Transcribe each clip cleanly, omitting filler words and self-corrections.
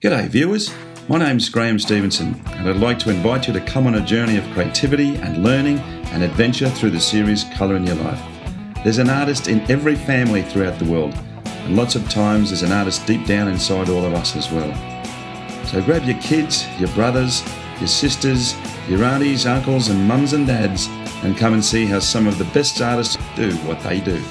G'day viewers, my name's Graham Stevenson and I'd like to invite you to come on a journey of creativity and learning and adventure through the series Colour in Your Life. There's an artist in every family throughout the world, and lots of times there's an artist deep down inside all of us as well. So grab your kids, your brothers, your sisters, your aunties, uncles and mums and dads and come and see how some of the best artists do what they do.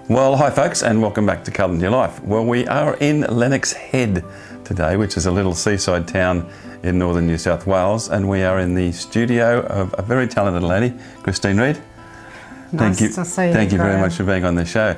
Well, hi folks, and welcome back to Colour in Your Life. Well, we are in Lennox Head today, which is a little seaside town in northern New South Wales, and we are in the studio of a very talented lady, Christine Reid. Nice to see you. Thank you very much for being on the show.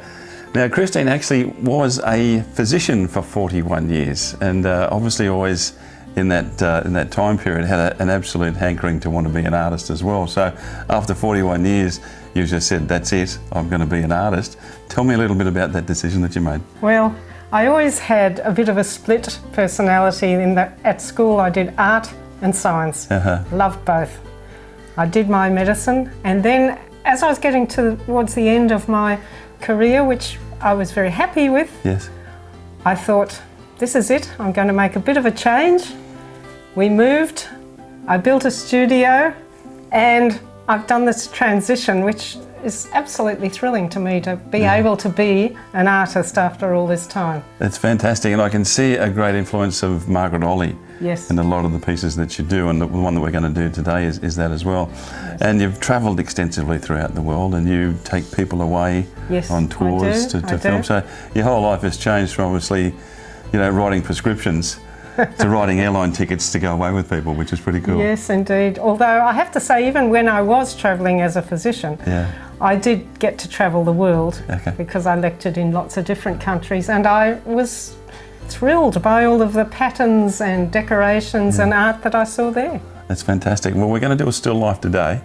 Now, Christine actually was a physician for 41 years, and obviously always in that time period had an absolute hankering to want to be an artist as well. So after 41 years, you just said, that's it, I'm going to be an artist. Tell me a little bit about that decision that you made. Well, I always had a bit of a split personality in that at school I did art and science. Loved both. I did my medicine, and then as I was getting towards the end of my career, which I was very happy with, yes, I thought, this is it, I'm going to make a bit of a change. We moved, I built a studio, and I've done this transition, which is absolutely thrilling to me to be able to be an artist after all this time. That's fantastic, and I can see a great influence of Margaret Olley in a lot of the pieces that you do, and the one that we're going to do today is that as well. Yes. And you've travelled extensively throughout the world, and you take people away on tours to film. So your whole life has changed from obviously, writing prescriptions to writing airline tickets to go away with people, which is pretty cool. Yes, indeed. Although I have to say, even when I was travelling as a physician, I did get to travel the world because I lectured in lots of different countries, and I was thrilled by all of the patterns and decorations and art that I saw there. That's fantastic. Well, we're going to do a still life today,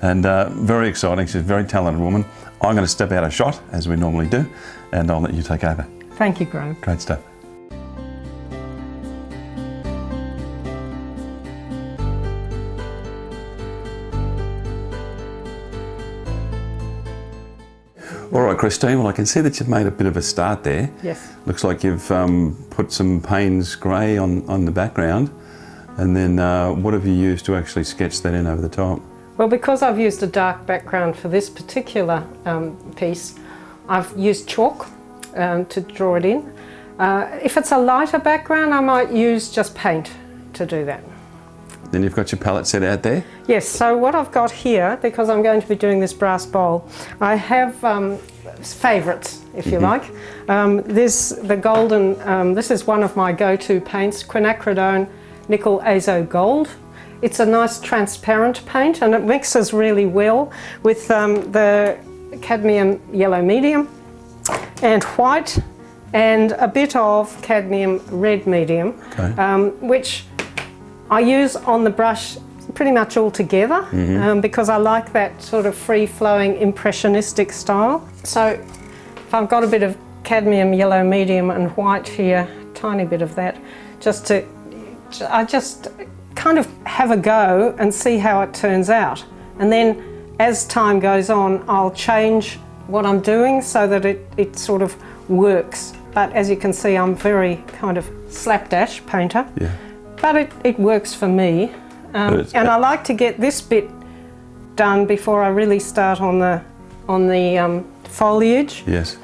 and very exciting. She's a very talented woman. I'm going to step out of shot, as we normally do, and I'll let you take over. Thank you, Graham. Great stuff. All right, Christine, well, I can see that you've made a bit of a start there. Yes. Looks like you've put some Payne's grey on the background, and then what have you used to actually sketch that in over the top? Well, because I've used a dark background for this particular piece, I've used chalk to draw it in. If it's a lighter background, I might use just paint to do that. Then you've got your palette set out there? Yes, so what I've got here, because I'm going to be doing this brass bowl, I have favourites, if you like. There's the golden, this is one of my go-to paints, quinacridone nickel azo gold. It's a nice transparent paint, and it mixes really well with the cadmium yellow medium and white and a bit of cadmium red medium, which I use on the brush pretty much all together because I like that sort of free-flowing impressionistic style. So if I've got a bit of cadmium yellow medium and white here, tiny bit of that, I just kind of have a go and see how it turns out. And then as time goes on, I'll change what I'm doing so that it sort of works. But as you can see, I'm very kind of slapdash painter. Yeah. But it works for me, and I like to get this bit done before I really start on the foliage. Yes.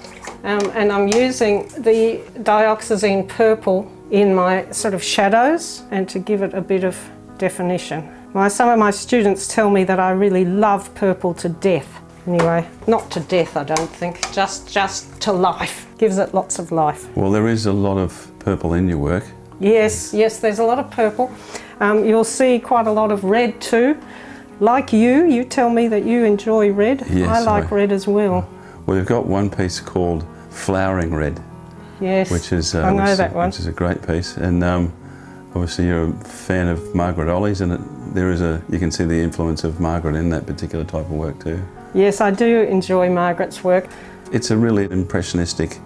And I'm using the dioxazine purple in my sort of shadows and to give it a bit of definition. Some of my students tell me that I really love purple to death. Anyway, not to death, I don't think, just to life. Gives it lots of life. Well, there is a lot of purple in your work. Yes, there's a lot of purple. You'll see quite a lot of red too. Like you tell me that you enjoy red. Yes, I like red as well. Well, you've got one piece called Flowering Red. Yes, which is, I know that one. Which is a great piece. And obviously you're a fan of Margaret Olley's, and you can see the influence of Margaret in that particular type of work too. Yes, I do enjoy Margaret's work. It's a really impressionistic,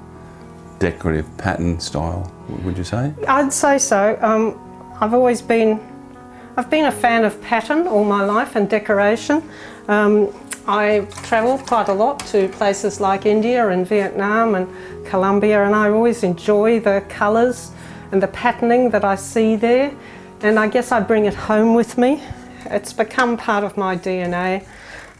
decorative pattern style, would you say? I'd say so. I've always been I've been a fan of pattern all my life and decoration. I travel quite a lot to places like India and Vietnam and Colombia, and I always enjoy the colours and the patterning that I see there, and I guess I bring it home with me. It's become part of my DNA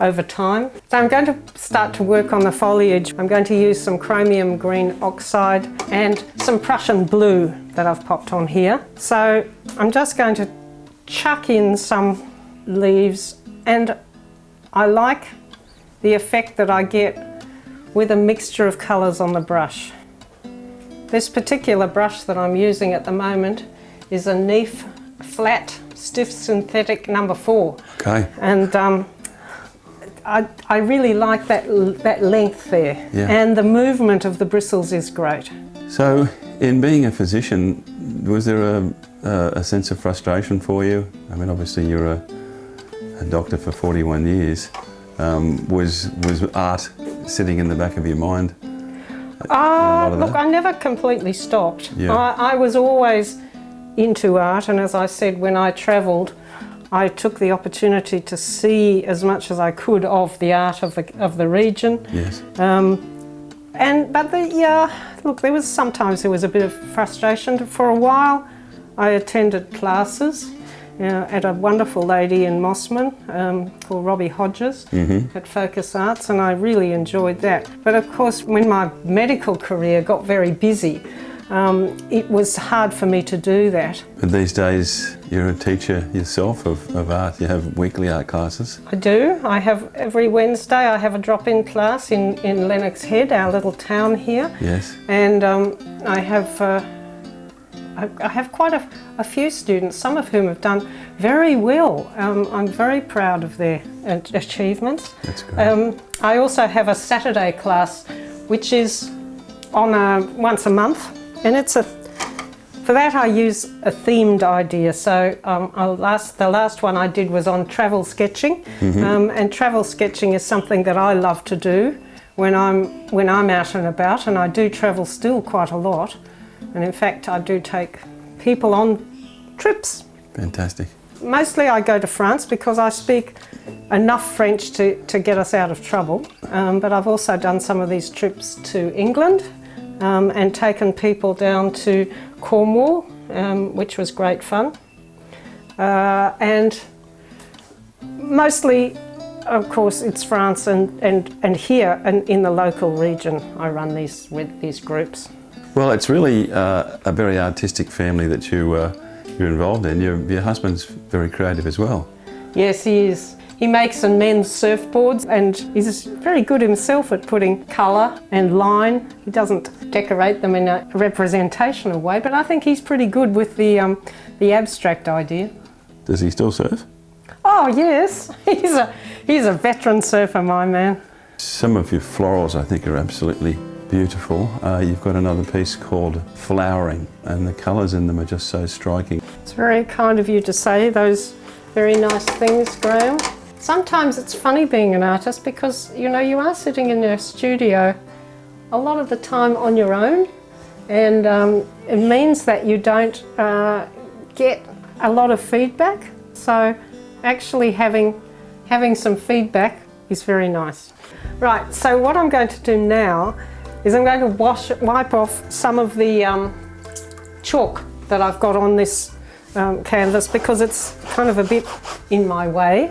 over time. So I'm going to start to work on the foliage. I'm going to use some chromium green oxide and some Prussian blue that I've popped on here. So I'm just going to chuck in some leaves, and I like the effect that I get with a mixture of colours on the brush. This particular brush that I'm using at the moment is a Rive flat stiff synthetic number 4. Okay. And I really like that length there, and the movement of the bristles is great. So, in being a physician, was there a sense of frustration for you? I mean, obviously you're a doctor for 41 years. Was art sitting in the back of your mind? Look, I never completely stopped. Yeah. I was always into art, and as I said, when I travelled, I took the opportunity to see as much as I could of the art of the region. Yes. Look, sometimes there was a bit of frustration. For a while, I attended classes at a wonderful lady in Mossman called Robbie Hodges at Focus Arts, and I really enjoyed that. But of course, when my medical career got very busy, it was hard for me to do that. But these days, you're a teacher yourself of art. You have weekly art classes. I do. I have every Wednesday. I have a drop-in class in Lennox Head, our little town here. Yes. And I have quite a few students, some of whom have done very well. I'm very proud of their achievements. That's great. I also have a Saturday class, which is on once a month, and for that I use a themed idea. So the last one I did was on travel sketching, and travel sketching is something that I love to do when I'm out and about, and I do travel still quite a lot. And in fact, I do take people on trips. Fantastic. Mostly I go to France because I speak enough French to get us out of trouble. But I've also done some of these trips to England and taken people down to Cornwall, which was great fun. And mostly, of course, it's France and here and in the local region I run with these groups. Well, it's really a very artistic family that you're involved in. Your husband's very creative as well. Yes, he is. He makes and mends surfboards, and he's very good himself at putting colour and line. He doesn't decorate them in a representational way, but I think he's pretty good with the abstract idea. Does he still surf? Oh yes, he's a veteran surfer, my man. Some of your florals I think are absolutely beautiful. You've got another piece called Flowering, and the colours in them are just so striking. It's very kind of you to say those very nice things, Graham. Sometimes it's funny being an artist because, you know, you are sitting in your studio a lot of the time on your own, and it means that you don't get a lot of feedback. So actually having some feedback is very nice. Right, so what I'm going to do now is I'm going to wipe off some of the chalk that I've got on this canvas because it's kind of a bit in my way,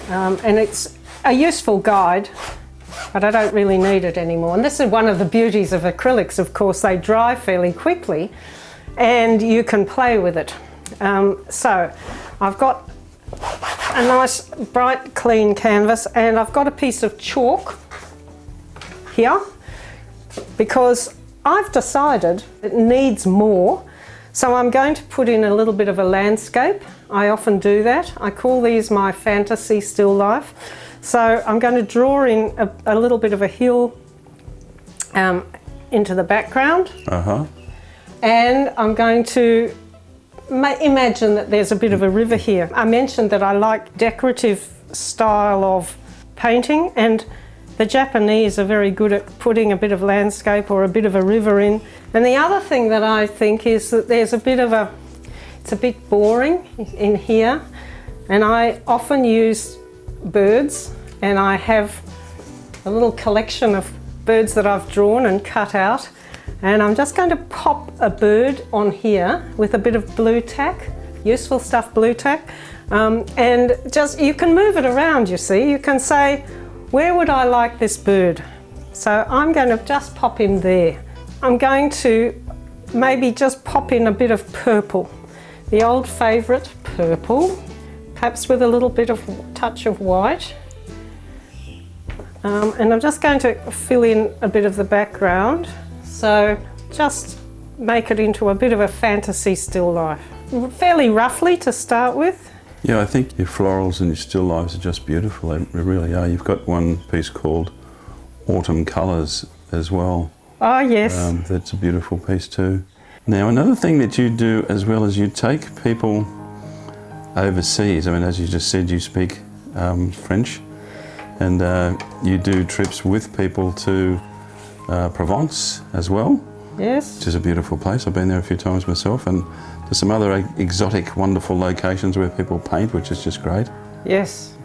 and it's a useful guide, but I don't really need it anymore. And this is one of the beauties of acrylics, of course. They dry fairly quickly and you can play with it. So I've got a nice bright clean canvas, and I've got a piece of chalk here because I've decided it needs more, so I'm going to put in a little bit of a landscape. I often do that. I call these my fantasy still life. So I'm going to draw in a little bit of a hill into the background, and I'm going to imagine that there's a bit of a river here. I mentioned that I like decorative style of painting, and the Japanese are very good at putting a bit of landscape or a bit of a river in. And the other thing that I think is that there's it's a bit boring in here, And I often use birds, and I have a little collection of birds that I've drawn and cut out. And I'm just going to pop a bird on here with a bit of blue tack, useful stuff blue tack. And just, you can move it around, you see. You can say, where would I like this bird? So I'm going to just pop him there. I'm going to maybe just pop in a bit of purple, the old favourite purple, perhaps with a little bit of touch of white. And I'm just going to fill in a bit of the background. So just make it into a bit of a fantasy still life. Fairly roughly to start with. Yeah, I think your florals and your still lifes are just beautiful. They really are. You've got one piece called Autumn Colours as well. Oh yes. That's a beautiful piece too. Now another thing that you do as well is you take people overseas. I mean, as you just said, you speak French, and you do trips with people to Provence as well. Yes. Which is a beautiful place. I've been there a few times myself, and there's some other exotic, wonderful locations where people paint, which is just great. Yes.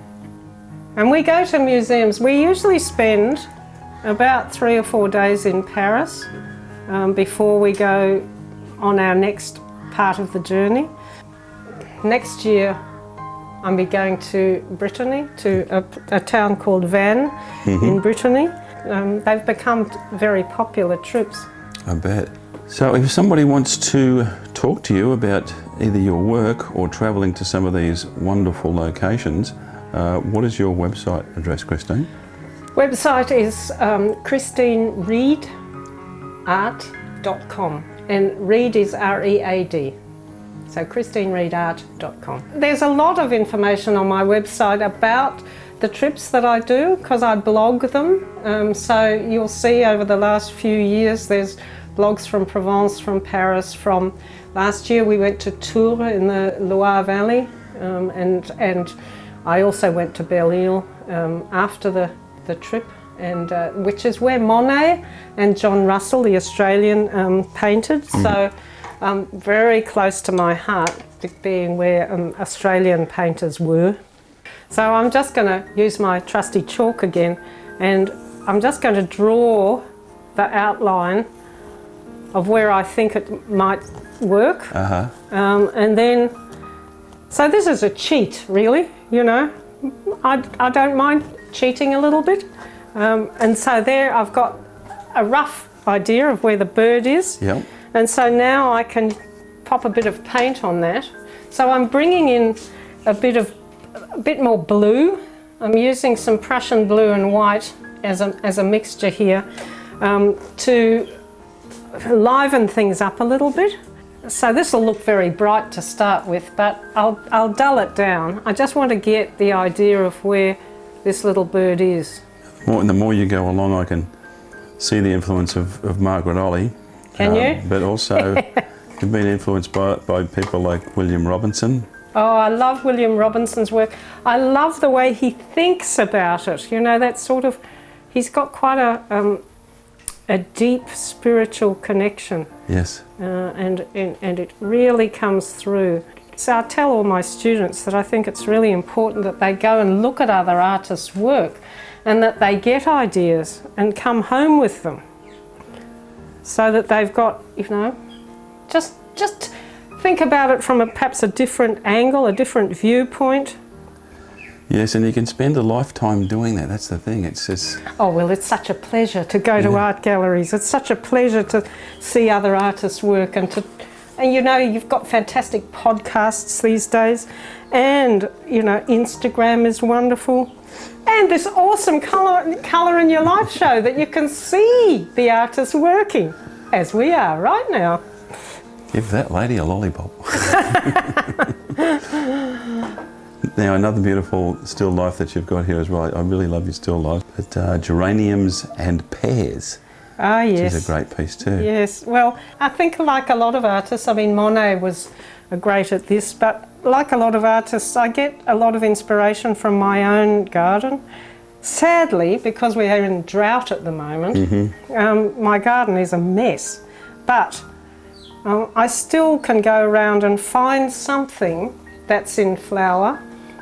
And we go to museums. We usually spend about 3 or 4 days in Paris before we go on our next part of the journey. Next year I'll be going to Brittany, to a town called Vannes in Brittany. They've become very popular trips. I bet. So if somebody wants to talk to you about either your work or travelling to some of these wonderful locations, what is your website address, Christine? Website is christinereedart.com, and Reed is R-E-A-D. So christinereedart.com. There's a lot of information on my website about the trips that I do, because I blog them. So you'll see over the last few years there's blogs from Provence, from Paris, from last year we went to Tours in the Loire Valley, and I also went to Belle-Île after the trip, and which is where Monet and John Russell, the Australian, painted. So very close to my heart, being where Australian painters were. So I'm just going to use my trusty chalk again, and I'm just going to draw the outline of where I think it might work. And then, so this is a cheat, really, you know. I don't mind cheating a little bit. And so there I've got a rough idea of where the bird is. Yep. And so now I can pop a bit of paint on that. So I'm bringing in a bit more blue. I'm using some Prussian blue and white as a mixture here to liven things up a little bit. So this will look very bright to start with, but I'll dull it down. I just want to get the idea of where this little bird is. And the more you go along, I can see the influence of Margaret Olley. Can you? But also you've been influenced by people like William Robinson. Oh, I love William Robinson's work. I love the way he thinks about it. You know, that sort of, he's got quite a deep spiritual connection. Yes. And it really comes through. So I tell all my students that I think it's really important that they go and look at other artists' work, and that they get ideas and come home with them, so that they've got, you know, just think about it from perhaps a different angle, a different viewpoint. Yes, and you can spend a lifetime doing that. That's the thing. It's just... Oh, well, it's such a pleasure to go to art galleries. It's such a pleasure to see other artists' work, and you know, you've got fantastic podcasts these days, and, you know, Instagram is wonderful. And this awesome colour in your life show that you can see the artists working, as we are right now. Give that lady a lollipop. Now, another beautiful still life that you've got here as well. I really love your still life. But geraniums and pears. Ah, yes. Which is a great piece too. Yes. Well, I think like a lot of artists, I mean, Monet was great at this, but like a lot of artists, I get a lot of inspiration from my own garden. Sadly, because we are in drought at the moment, my garden is a mess. But I still can go around and find something that's in flower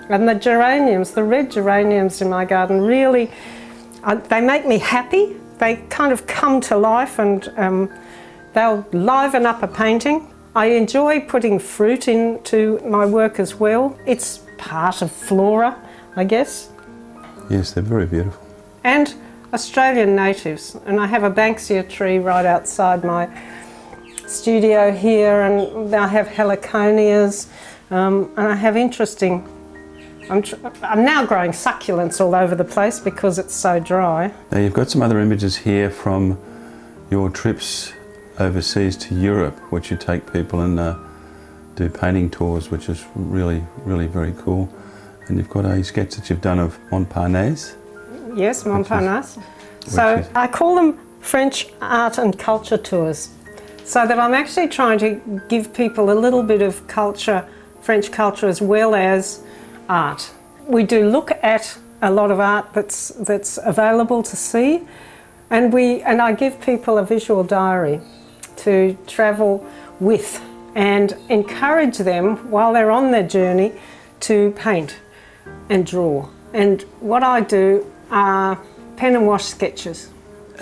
And the geraniums, the red geraniums in my garden, really, they make me happy. They kind of come to life and they'll liven up a painting. I enjoy putting fruit into my work as well. It's part of flora, I guess. Yes, they're very beautiful. And Australian natives. And I have a Banksia tree right outside my studio here, and I have heliconias, and I have interesting... I'm now growing succulents all over the place because it's so dry. Now you've got some other images here from your trips overseas to Europe, which you take people and do painting tours, which is really, really very cool. And you've got a sketch that you've done of Montparnasse. Yes, Montparnasse. So I call them French art and culture tours, so that I'm actually trying to give people a little bit of culture, French culture, as well as art. We do look at a lot of art that's available to see, and I give people a visual diary to travel with and encourage them while they're on their journey to paint and draw. And what I do are pen and wash sketches.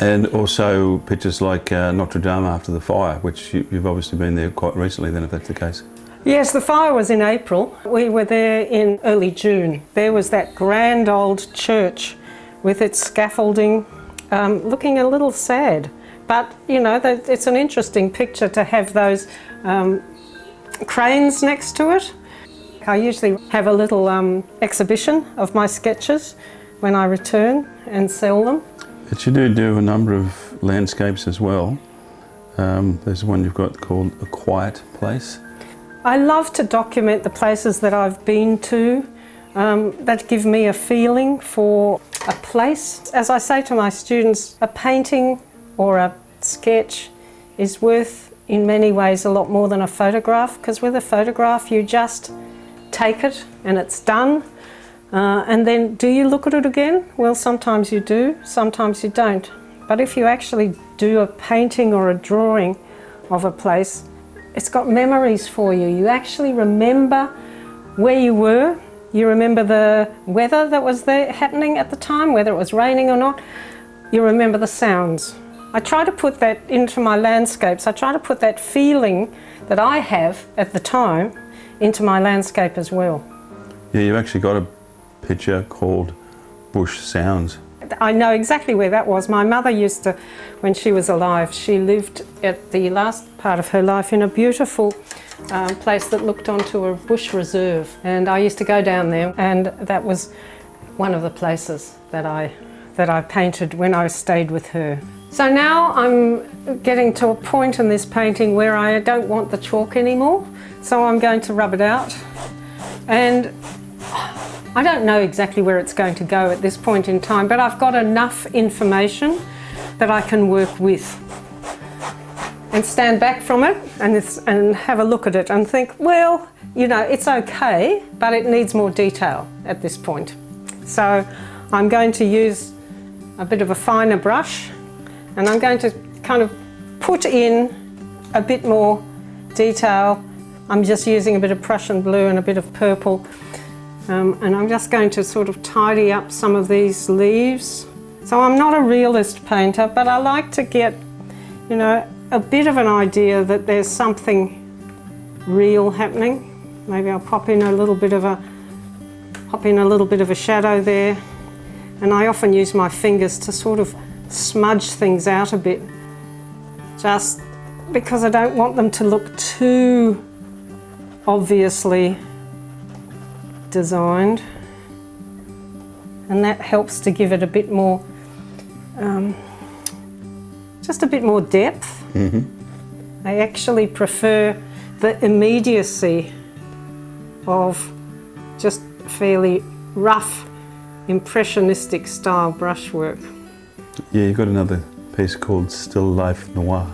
And also pictures like Notre Dame after the fire, which you've obviously been there quite recently then, if that's the case. Yes, the fire was in April. We were there in early June. There was that grand old church with its scaffolding, looking a little sad. But, you know, it's an interesting picture to have those cranes next to it. I usually have a little exhibition of my sketches when I return and sell them. But you do a number of landscapes as well. There's one you've got called A Quiet Place. I love to document the places that I've been to that give me a feeling for a place. As I say to my students, a painting or a sketch is worth in many ways a lot more than a photograph, because with a photograph you just take it and it's done, and then do you look at it again? Well, sometimes you do, sometimes you don't. But if you actually do a painting or a drawing of a place, it's got memories for you. You actually remember where you were. You remember the weather that was there happening at the time, whether it was raining or not. You remember the sounds. I try to put that into my landscapes. I try to put that feeling that I have at the time into my landscape as well. Yeah, you've actually got a picture called Bush Sounds. I know exactly where that was. My mother used to, when she was alive, she lived at the last part of her life in a beautiful place that looked onto a bush reserve. And I used to go down there, and that was one of the places that I painted when I stayed with her. So now I'm getting to a point in this painting where I don't want the chalk anymore, so I'm going to rub it out. And I don't know exactly where it's going to go at this point in time, but I've got enough information that I can work with and stand back from it and have a look at it and think, well, you know, it's okay, but it needs more detail at this point. So I'm going to use a bit of a finer brush, and I'm going to kind of put in a bit more detail. I'm just using a bit of Prussian blue and a bit of purple. And I'm just going to sort of tidy up some of these leaves. So I'm not a realist painter, but I like to get, you know, a bit of an idea that there's something real happening. Maybe I'll pop in a little bit of a shadow there. And I often use my fingers to sort of smudge things out a bit, just because I don't want them to look too obviously designed, and that helps to give it a bit more, just a bit more depth. Mm-hmm. I actually prefer the immediacy of just fairly rough, impressionistic style brushwork. Yeah, you've got another piece called Still Life Noir.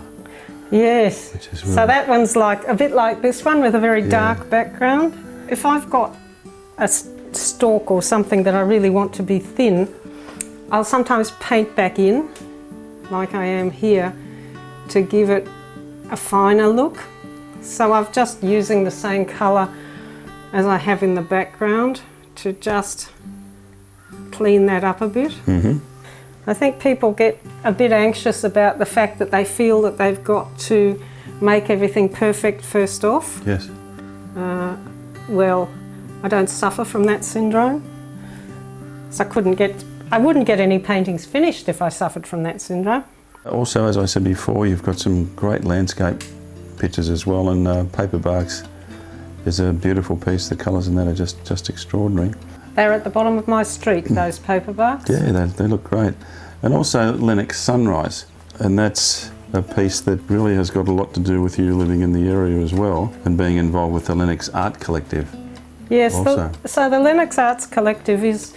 Yes, Which is really... So that one's like a bit like this one with a very dark background. If I've got a stalk or something that I really want to be thin, I'll sometimes paint back in, like I am here, to give it a finer look. So I'm just using the same colour as I have in the background to just clean that up a bit. I think people get a bit anxious about the fact that they feel that they've got to make everything perfect first off. Yes. Well, I don't suffer from that syndrome. So I wouldn't get any paintings finished if I suffered from that syndrome. Also, as I said before, you've got some great landscape pictures as well, and paper barks. There's a beautiful piece. The colours in that are just extraordinary. They're at the bottom of my street, those paper barks. Yeah, they look great. And also Lennox Sunrise, and that's a piece that really has got a lot to do with you living in the area as well, and being involved with the Lennox Art Collective. Yes, so the Lennox Arts Collective is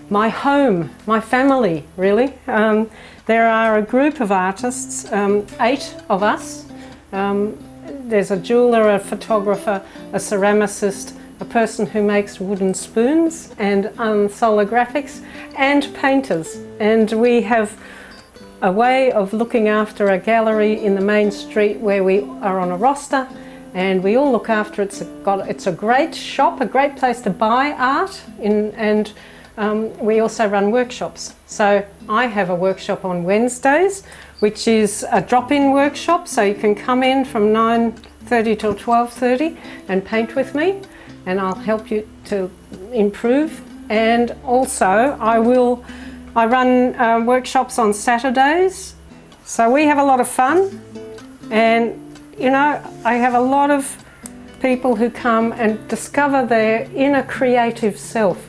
my home, my family, really. There are a group of artists, 8 of us. There's a jeweller, a photographer, a ceramicist, a person who makes wooden spoons, and solar graphics, and painters. And we have a way of looking after a gallery in the main street where we are on a roster, and we all look after it. It's a great shop, a great place to buy art, and we also run workshops. So I have a workshop on Wednesdays, which is a drop-in workshop, so you can come in from 9:30 till 12:30 and paint with me, and I'll help you to improve. And also I run workshops on Saturdays, so we have a lot of fun. And you know, I have a lot of people who come and discover their inner creative self,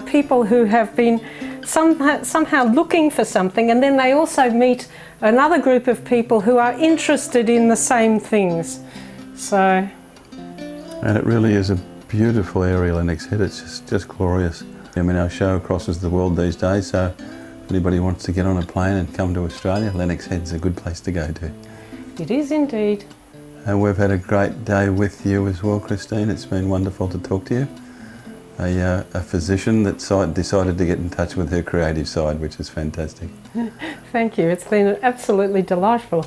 people who have been somehow looking for something, and then they also meet another group of people who are interested in the same things. So. And it really is a beautiful area, Lennox Head. It's just glorious. I mean, our show crosses the world these days, so if anybody wants to get on a plane and come to Australia, Lennox Head's a good place to go to. It is indeed. And we've had a great day with you as well, Christine. It's been wonderful to talk to you. A physician that decided to get in touch with her creative side, which is fantastic. Thank you. It's been absolutely delightful.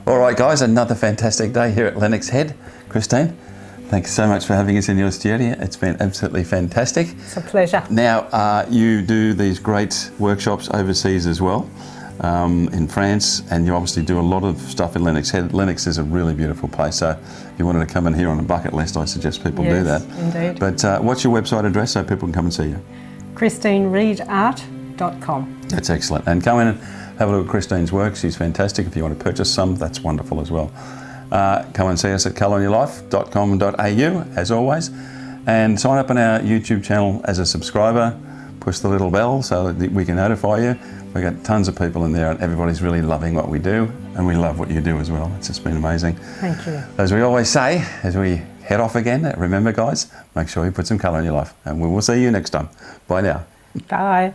All right, guys, another fantastic day here at Lennox Head. Christine, thanks so much for having us in your studio. It's been absolutely fantastic. It's a pleasure. Now, you do these great workshops overseas as well, in France, and you obviously do a lot of stuff in Lennox Head. Lennox is a really beautiful place, so if you wanted to come in here on a bucket list, I suggest people do that. Indeed. But what's your website address so people can come and see you? ChristineReedArt.com. That's excellent. And come in and have a look at Christine's work. She's fantastic. If you want to purchase some, that's wonderful as well. Come and see us at colorinyourlife.com.au, as always, and sign up on our YouTube channel as a subscriber. Push the little bell so that we can notify you. We've got tons of people in there, and everybody's really loving what we do, and we love what you do as well. It's just been amazing. Thank you. As we always say, as we head off again, remember, guys, make sure you put some colour in your life, and we will see you next time. Bye now. Bye.